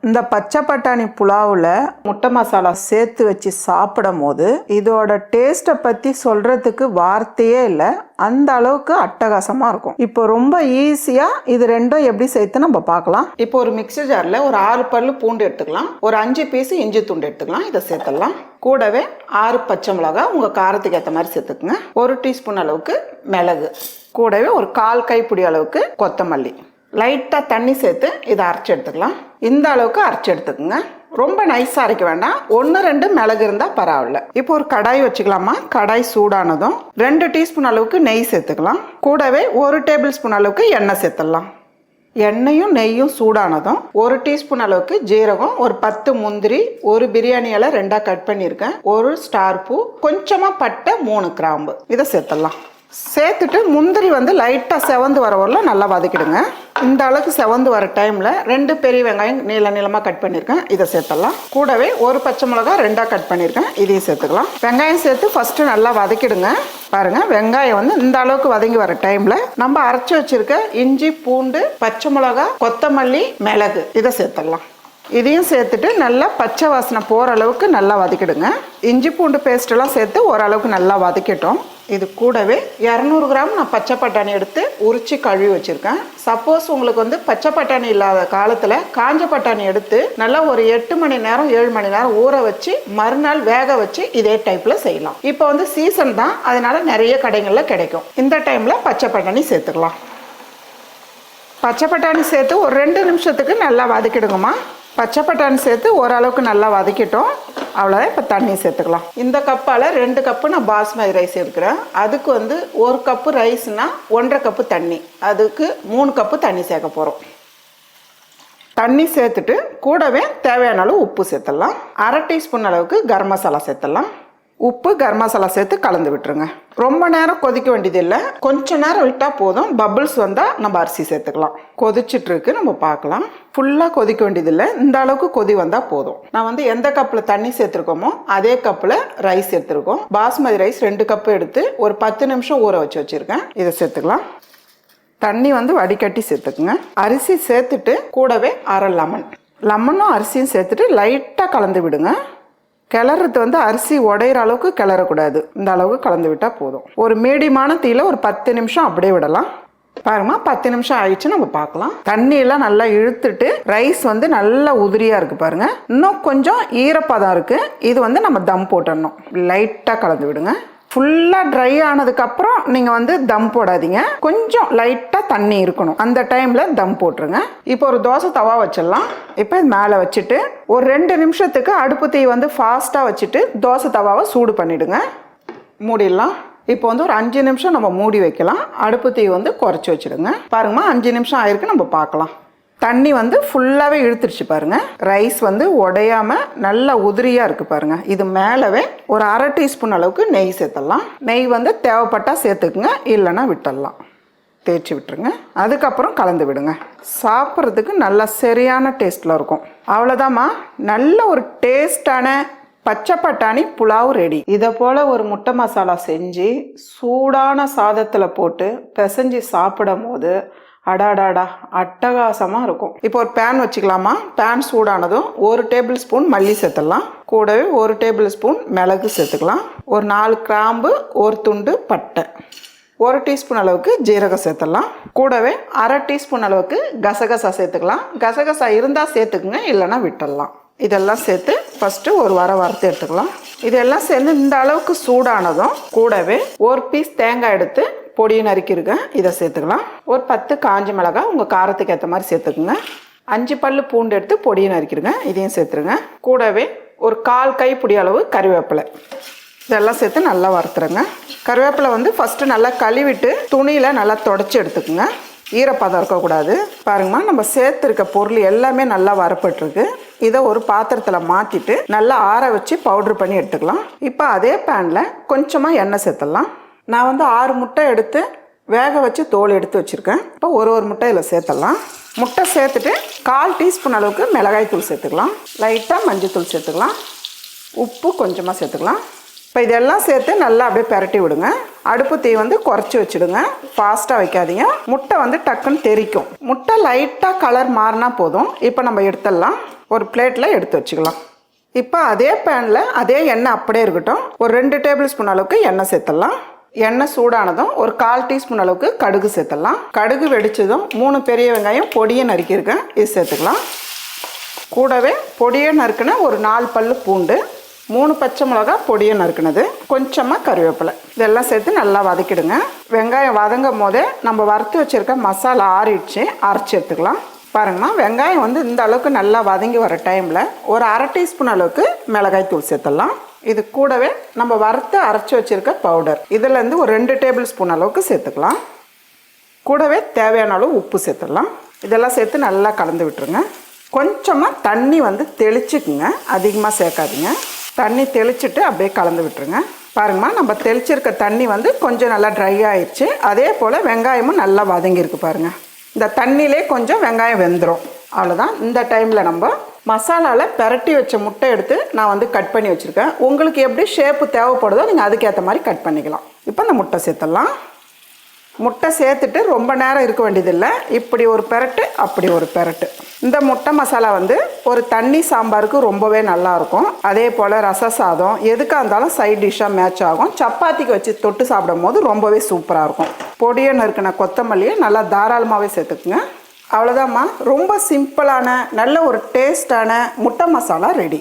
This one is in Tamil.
இந்த பச்சை பட்டாணி புலாவில் முட்டை மசாலா சேர்த்து வச்சு சாப்பிடும் போது இதோட டேஸ்ட்டை பற்றி சொல்கிறதுக்கு வார்த்தையே இல்லை. அந்த அளவுக்கு அட்டகாசமாக இருக்கும். இப்போ ரொம்ப ஈஸியாக இது ரெண்டும் எப்படி சேர்த்து நம்ம பார்க்கலாம். இப்போ ஒரு மிக்ஸி ஜாரில் ஒரு 6 பல்லு பூண்டு எடுத்துக்கலாம், ஒரு 5 பீஸ் இஞ்சி துண்டு எடுத்துக்கலாம். இதை சேர்த்துடலாம். கூடவே 6 பச்சை மிளகா உங்கள் காரத்துக்கு ஏற்ற மாதிரி சேர்த்துக்குங்க. 1 டீஸ்பூன் அளவுக்கு மிளகு, கூடவே ஒரு 1/4 கைப்பிடி அளவுக்கு கொத்தமல்லி, லைட்டாக தண்ணி சேர்த்து இதை அரைச்சி எடுத்துக்கலாம். இந்த அளவுக்கு அரைச்சி எடுத்துக்கோங்க. ரொம்ப நைஸாக அரைக்க வேண்டாம். 1-2 மிளகு இருந்தால் பரவாயில்ல. இப்போ ஒரு கடாய் வச்சுக்கலாமா. கடாய் சூடானதும் 2 டீஸ்பூன் அளவுக்கு நெய் சேர்த்துக்கலாம். கூடவே 1 டேபிள் ஸ்பூன் அளவுக்கு எண்ணெய் சேர்த்துடலாம். எண்ணெயும் நெய்யும் சூடானதும் 1 டீஸ்பூன் அளவுக்கு ஜீரகம், ஒரு 10 முந்திரி, ஒரு பிரியாணி இலை 2ஆக கட் பண்ணியிருக்கேன், ஒரு ஸ்டார் பூ, கொஞ்சமாக பட்டை, 3 கிராம்பு இதை சேர்த்துடலாம். சேர்த்துட்டு முந்திரி லைட்டாக செவந்து வர வரல நல்லா வதக்கிடுங்க. இந்த அளவுக்கு செவந்து வர டைமில் 2 பெரிய வெங்காயம் நீளமாக கட் பண்ணியிருக்கேன், இதை சேர்த்துடலாம். கூடவே ஒரு பச்சை மிளகா 2ஆக கட் பண்ணியிருக்கேன், இதையும் சேர்த்துக்கலாம். வெங்காயம் சேர்த்து ஃபஸ்ட்டு நல்லா வதக்கிடுங்க. பாருங்கள், வெங்காயம் இந்த அளவுக்கு வதங்கி வர டைமில் நம்ம அரைச்சி வச்சுருக்க இஞ்சி, பூண்டு, பச்சை மிளகா, கொத்தமல்லி, மிளகு இதை சேர்த்துடலாம். இதையும் சேர்த்துட்டு நல்லா பச்சை வாசனை போகிற அளவுக்கு நல்லா வதக்கிடுங்க. இஞ்சி பூண்டு பேஸ்ட்டெல்லாம் சேர்த்து ஓரளவுக்கு நல்லா வதக்கிட்டோம். இது கூடவே 200 கிராம் நான் பச்சை பட்டாணி எடுத்து உரித்து கழுவி வச்சுருக்கேன். சப்போஸ் உங்களுக்கு பச்சை பட்டாணி இல்லாத காலத்தில் காஞ்ச பட்டாணி எடுத்து நல்லா ஒரு 8 மணி நேரம் 7 மணி நேரம் ஊற வச்சு மறுநாள் வேக வச்சு இதே டைப்பில் செய்யலாம். இப்போ சீசன் தான், அதனால நிறைய கடைகளில் கிடைக்கும். இந்த டைமில் பச்சை பட்டாணி சேர்த்துக்கலாம். பச்சை பட்டாணி சேர்த்து ஒரு 2 நிமிஷத்துக்கு நல்லா வதக்கிடுங்கம்மா. பச்சை பட்டாணி சேர்த்து ஓரளவுக்கு நல்லா வதக்கிட்டோம். அவ்வளோதான். இப்போ தண்ணி சேர்த்துக்கலாம். இந்த கப்பால் 2 கப்பு நான் பாஸ்மதி ரைஸ் எடுக்கிறேன். அதுக்கு 1 கப்பு ரைஸ்னால் 1.5 கப்பு தண்ணி, அதுக்கு 3 கப்பு தண்ணி சேர்க்க போகிறோம். தண்ணி சேர்த்துட்டு கூடவே தேவையான அளவு உப்பு சேர்த்துடலாம். 1/2 டீஸ்பூன் அளவுக்கு கரம் மசாலா சேர்த்துடலாம். உப்பு, கரம் மசாலா சேர்த்து கலந்து விட்டுருங்க. ரொம்ப நேரம் கொதிக்க வேண்டியது இல்லை, கொஞ்சம் நேரம் விட்டால் போதும். பபிள்ஸ் வந்தால் நம்ம அரிசி சேர்த்துக்கலாம். கொதிச்சுட்ருக்கு, நம்ம பார்க்கலாம். ஃபுல்லாக கொதிக்க வேண்டியதில்லை, இந்த அளவுக்கு கொதி வந்தால் போதும். நான் எந்த கப்பில் தண்ணி சேர்த்துருக்கோமோ அதே கப்பில் ரைஸ் எடுத்துருக்கோம். பாஸ்மதி ரைஸ் 2 கப்பு எடுத்து ஒரு 10 நிமிஷம் ஊற வச்சுருக்கேன். இதை சேர்த்துக்கலாம். தண்ணி வடிகட்டி சேர்த்துக்குங்க. அரிசி சேர்த்துட்டு கூடவே 1/2 லெமனும் அரிசியும் சேர்த்துட்டு லைட்டாக கலந்து விடுங்க. கிளறது அரிசி உடையிற அளவுக்கு கிளறக்கூடாது, இந்த அளவுக்கு கலந்து விட்டால் போதும். ஒரு மீடியமான தீயில ஒரு 10 நிமிஷம் அப்படியே விடலாம். பாருமா, 10 நிமிஷம் ஆயிடுச்சு, நம்ம பார்க்கலாம். தண்ணியெல்லாம் நல்லா இழுத்துட்டு ரைஸ் நல்லா உதிரியாக இருக்குது பாருங்க. இன்னும் கொஞ்சம் ஈரப்பதம் இருக்குது. இது நம்ம தம் போட்டுடணும். லைட்டாக கலந்து விடுங்க. ஃபுல்லாக ட்ரை ஆனதுக்கப்புறம் நீங்கள் தம் போடாதீங்க, கொஞ்சம் லைட்டாக தண்ணி இருக்கணும். அந்த டைமில் தம் போட்டுருங்க. இப்போ ஒரு தோசை தவா வச்சிடலாம். இப்போ இது மேலே வச்சுட்டு ஒரு 2 நிமிஷத்துக்கு அடுப்பு தீ ஃபாஸ்ட்டாக வச்சுட்டு தோசை தவாவை சூடு பண்ணிவிடுங்க. மூடிடலாம். இப்போ ஒரு 5 நிமிஷம் நம்ம மூடி வைக்கலாம். அடுப்பு தீ குறைச்சி வச்சுடுங்க. பாருங்கம்மா, 5 நிமிஷம் ஆயிருக்கு, நம்ம பார்க்கலாம். தண்ணி ஃபுல்லாகவே இழுத்துருச்சு பாருங்கள். ரைஸ் உடையாமல் நல்லா உதிரியாக இருக்குது பாருங்கள். இது மேலவே ஒரு 1/2 டீஸ்பூன் அளவுக்கு நெய் சேர்த்துடலாம். நெய் தேவைப்பட்டால் சேர்த்துக்குங்க, இல்லைன்னா விட்டுடலாம். தேய்ச்சி விட்டுருங்க. அதுக்கப்புறம் கலந்து விடுங்க. சாப்பிட்றதுக்கு நல்லா சரியான டேஸ்ட்டில் இருக்கும். அவ்வளோதாம்மா, நல்ல ஒரு டேஸ்டான பச்சை பட்டாணி புலாவ் ரெடி. இதை போல் ஒரு முட்டை மசாலா செஞ்சு சூடான சாதத்தில் போட்டு பிசைஞ்சு சாப்பிடும் போது அடாடாடா அட்டகாசமாக இருக்கும். இப்போ ஒரு பேன் வச்சுக்கலாமா. பேன் சூடானதும் 1 டேபிள் ஸ்பூன் மல்லி சேர்த்துடலாம். கூடவே 1 டேபிள் ஸ்பூன் மிளகு சேர்த்துக்கலாம். ஒரு 4 கிராம்பு, ஒரு துண்டு பட்டை, 1 டீஸ்பூன் அளவுக்கு ஜீரகம் சேர்த்துடலாம். கூடவே 1/2 டீஸ்பூன் அளவுக்கு கசகசா சேர்த்துக்கலாம். கசகசா இருந்தால் சேர்த்துக்குங்க, இல்லைன்னா விட்டுடலாம். இதெல்லாம் சேர்த்து ஃபஸ்ட்டு ஒரு வறுத்து எடுத்துக்கலாம். இதெல்லாம் சேர்ந்து இந்த அளவுக்கு சூடானதும் கூடவே 1 பீஸ் தேங்காய் எடுத்து பொடியை நறுக்கியிருக்கேன், இதை சேர்த்துக்கலாம். ஒரு 10 காஞ்ச மிளகாய் உங்கள் காரத்துக்கு ஏற்ற மாதிரி சேர்த்துக்குங்க. 5 பல்லு பூண்டு எடுத்து பொடியை நறுக்கிடுங்க, இதையும் சேர்த்துருங்க. கூடவே ஒரு 1/4 கைப்பிடி அளவு கறிவேப்பிலை, இதெல்லாம் சேர்த்து நல்லா வறுத்துருங்க. கறிவேப்பிலை ஃபஸ்ட்டு நல்லா கழுவிட்டு துணியில் நல்லா தொடச்சி எடுத்துக்குங்க. ஈரப்பதம் இருக்கக்கூடாது. பாருங்கம்மா, நம்ம சேர்த்துருக்க பொருள் எல்லாமே நல்லா வரப்பட்டுருக்கு. இதை ஒரு பாத்திரத்தில் மாற்றிட்டு நல்லா ஆற வச்சு பவுட்ரு பண்ணி எடுத்துக்கலாம். இப்போ அதே பேனில் கொஞ்சமாக எண்ணெய் சேர்த்துடலாம். நான் 6 முட்டை எடுத்து வேக வச்சு தோல் எடுத்து வச்சுருக்கேன். இப்போ ஒரு முட்டை இதில் சேர்த்துடலாம். முட்டை சேர்த்துட்டு 1/4 டீஸ்பூன் அளவுக்கு மிளகாய் தூள் சேர்த்துக்கலாம். லைட்டாக மஞ்சள் தூள் சேர்த்துக்கலாம். உப்பு கொஞ்சமாக சேர்த்துக்கலாம். இப்போ இதெல்லாம் சேர்த்து நல்லா அப்படியே பெரட்டி விடுங்க. அடுப்பு தீ குறைச்சி வச்சுடுங்க, ஃபாஸ்ட்டாக வைக்காதீங்க. முட்டை டக்குன்னு தெறிக்கும். முட்டை லைட்டாக கலர் மாறினா போதும். இப்போ நம்ம எடுத்துடலாம். ஒரு பிளேட்டில் எடுத்து வச்சுக்கலாம். இப்போ அதே பேனில் அதே எண்ணெய் அப்படியே இருக்கட்டும். ஒரு 2 டேபிள் ஸ்பூன் அளவுக்கு எண்ணெய் சேர்த்துடலாம். எண்ணெய் சூடானதும் ஒரு 1/4 டீஸ்பூன் அளவுக்கு கடுகு சேர்த்துடலாம். கடுகு வெடிச்சதும் 3 பெரிய வெங்காயம் பொடியை நறுக்கியிருக்கேன், இது சேர்த்துக்கலாம். கூடவே பொடியை நறுக்கின ஒரு 4 பல்லு பூண்டு, 3 பச்சை மிளகா பொடியை நறுக்கினது, கொஞ்சமாக கருவேப்பிலை, இதெல்லாம் சேர்த்து நல்லா வதக்கிடுங்க. வெங்காயம் வதங்கும் போதே நம்ம வறுத்து வச்சுருக்க மசாலா ஆறிடுச்சு, அரைச்சி எடுத்துக்கலாம். பாருங்கம்மா, வெங்காயம் வந்து இந்த அளவுக்கு நல்லா வதங்கி வர டைமில் ஒரு 1/2 டீஸ்பூன் அளவுக்கு மிளகாய் தூள் சேர்த்துடலாம். இது கூடவே நம்ம வறுத்து அரைச்சி வச்சுருக்க பவுடர், இதிலேருந்து ஒரு 2 டேபிள் ஸ்பூன் அளவுக்கு சேர்த்துக்கலாம். கூடவே தேவையான அளவு உப்பு சேர்த்துடலாம். இதெல்லாம் சேர்த்து நல்லா கலந்து விட்டுருங்க. கொஞ்சமாக தண்ணி வந்து தெளிச்சுக்குங்க, அதிகமாக சேர்க்காதீங்க. தண்ணி தெளிச்சுட்டு அப்படியே கலந்து விட்டுருங்க. பாருங்கம்மா, நம்ம தெளிச்சிருக்க தண்ணி வந்து கொஞ்சம் நல்லா ட்ரை ஆயிடுச்சு. அதே போல் வெங்காயமும் நல்லா வதங்கியிருக்கு பாருங்கள். இந்த தண்ணியிலே கொஞ்சம் வெங்காயம் வெந்துடும். அவ்வளோதான். இந்த டைமில் நம்ம மசாலாவில் பெரட்டி வச்ச முட்டை எடுத்து நான் வந்து கட் பண்ணி வச்சுருக்கேன். உங்களுக்கு எப்படி ஷேப்பு தேவைப்படுதோ நீங்கள் அதுக்கேற்ற மாதிரி கட் பண்ணிக்கலாம். இப்போ இந்த முட்டை சேர்த்துடலாம். முட்டை சேர்த்துட்டு ரொம்ப நேரம் இருக்க வேண்டியதில்லை. இப்படி ஒரு பெரட்டு, அப்படி ஒரு பெரட்டு. இந்த முட்டை மசாலா வந்து ஒரு தண்ணி சாம்பாருக்கு ரொம்பவே நல்லாயிருக்கும். அதே போல் ரச சாதம் எதுக்காக இருந்தாலும் சைட் டிஷ்ஷாக மேட்ச் ஆகும். சப்பாத்திக்கு வச்சு தொட்டு சாப்பிடும் போது ரொம்பவே சூப்பராக இருக்கும். பொடியை நறுக்கின கொத்தமல்லியை நல்லா தாராளமாகவே சேர்த்துக்குங்க. அவ்வளோதாம்மா, ரொம்ப சிம்பிளான நல்ல ஒரு டேஸ்டான முட்டை மசாலா ரெடி.